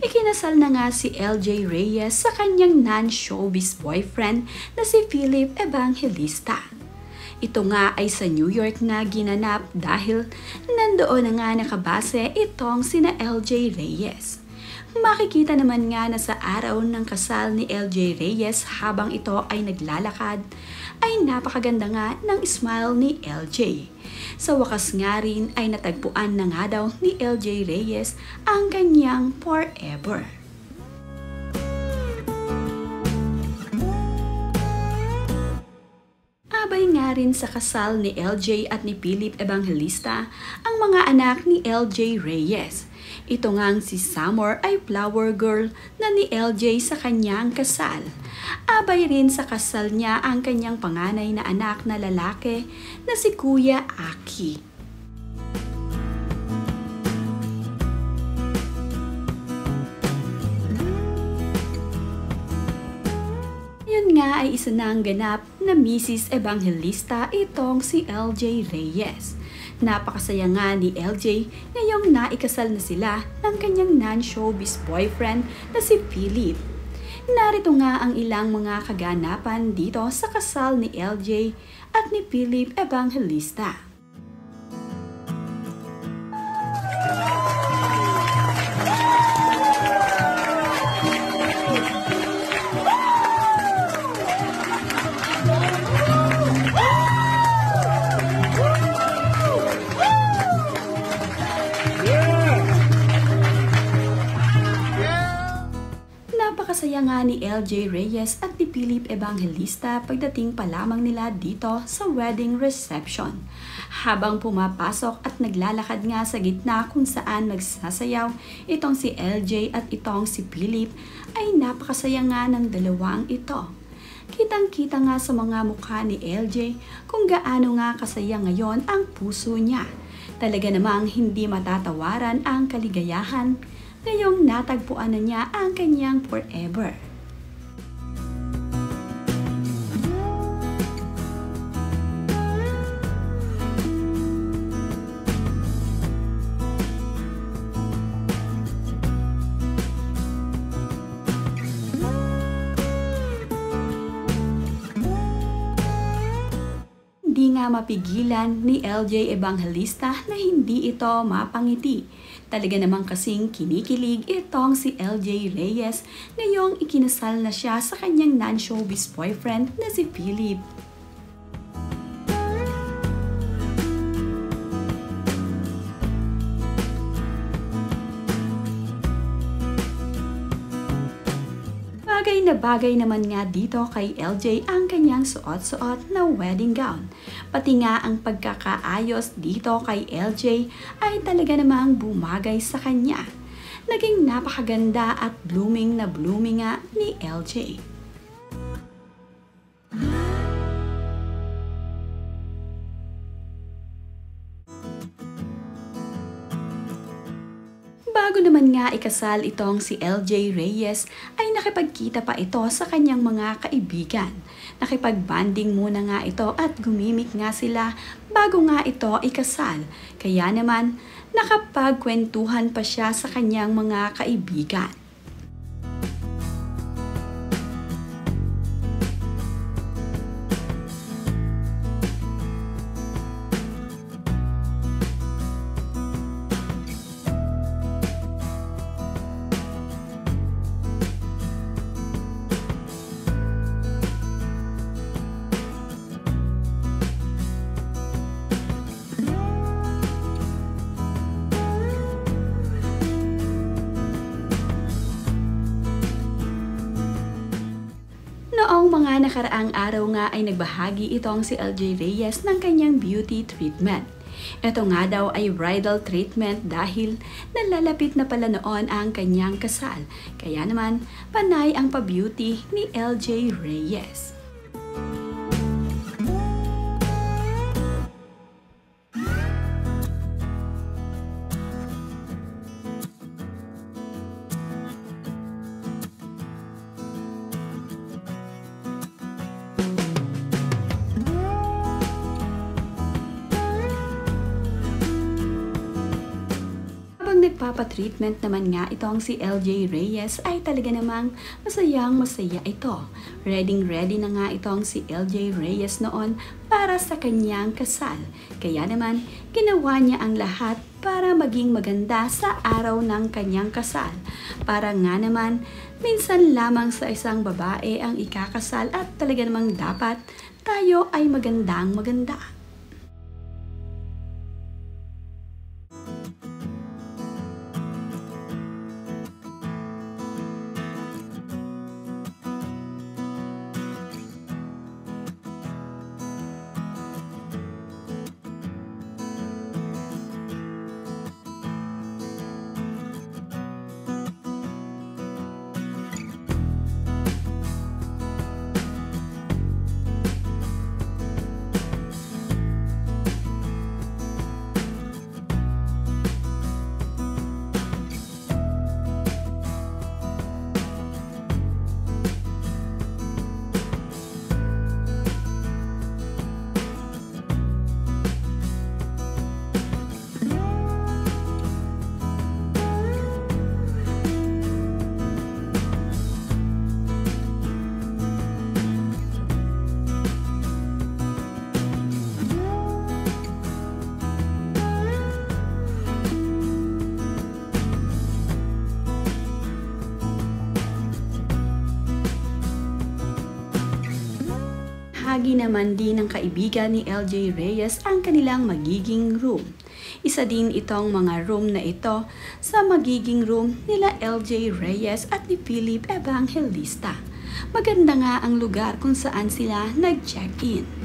Ikinasal na nga si LJ Reyes sa kanyang non-showbiz boyfriend na si Philip Evangelista. Ito nga ay sa New York na ginanap dahil nandoon na nga nakabase itong sina LJ Reyes. Makikita naman nga na sa araw ng kasal ni LJ Reyes habang ito ay naglalakad, ay napakaganda nga ng smile ni LJ. Sa wakas nga rin ay natagpuan na nga daw ni LJ Reyes ang kanyang forever. Abay nga rin sa kasal ni LJ at ni Philip Evangelista ang mga anak ni LJ Reyes. Ito ngang si Summer ay flower girl na ni LJ sa kanyang kasal. Abay rin sa kasal niya ang kanyang panganay na anak na lalaki na si Kuya Aki. Yun nga ay isa na ang ganap na Mrs. Evangelista itong si LJ Reyes. Napakasaya nga ni LJ ngayong naikasal na sila ng kanyang non-showbiz boyfriend na si Philip. Narito nga ang ilang mga kaganapan dito sa kasal ni LJ at ni Philip Evangelista. Napakasaya nga ni LJ Reyes at ni Philip Evangelista pagdating pa lamang nila dito sa wedding reception. Habang pumapasok at naglalakad nga sa gitna kung saan nagsasayaw itong si LJ at itong si Philip, ay napakasaya nga ng dalawang ito. Kitang-kita nga sa mga mukha ni LJ kung gaano nga kasaya ngayon ang puso niya. Talaga namang hindi matatawaran ang kaligayahan ngayong natagpuan na niya ang kanyang forever. Hindi nga mapigilan ni LJ Evangelista na hindi ito mapangiti. Talaga namang kasing kinikilig itong si LJ Reyes ngayong ikinasal na siya sa kanyang non-showbiz boyfriend na si Philip. Bagay naman nga dito kay LJ ang kanyang suot-suot na wedding gown. Pati nga ang pagkakaayos dito kay LJ ay talaga namang bumagay sa kanya. Naging napakaganda at blooming na blooming nga ni LJ. Bago naman nga ikasal itong si LJ Reyes ay nakipagkita pa ito sa kanyang mga kaibigan. Nakipag-banding muna nga ito at gumimik nga sila bago nga ito ikasal. Kaya naman nakapagkwentuhan pa siya sa kanyang mga kaibigan. Noong mga nakaraang araw nga ay nagbahagi itong si LJ Reyes ng kanyang beauty treatment. Ito nga daw ay bridal treatment dahil nalalapit na pala noon ang kanyang kasal. Kaya naman, panay ang pa-beauty ni LJ Reyes. nagpapatreatment naman nga itong si LJ Reyes ay talaga namang masaya ito. Ready na nga itong si LJ Reyes noon para sa kanyang kasal. Kaya naman, ginawa niya ang lahat para maging maganda sa araw ng kanyang kasal. Para nga naman, minsan lamang sa isang babae ang ikakasal at talaga namang dapat tayo ay maganda. Bahagi naman din ng kaibigan ni LJ Reyes ang kanilang magiging room. Isa din itong mga room na ito sa magiging room nila LJ Reyes at ni Philip Evangelista. Maganda nga ang lugar kung saan sila nag-check-in.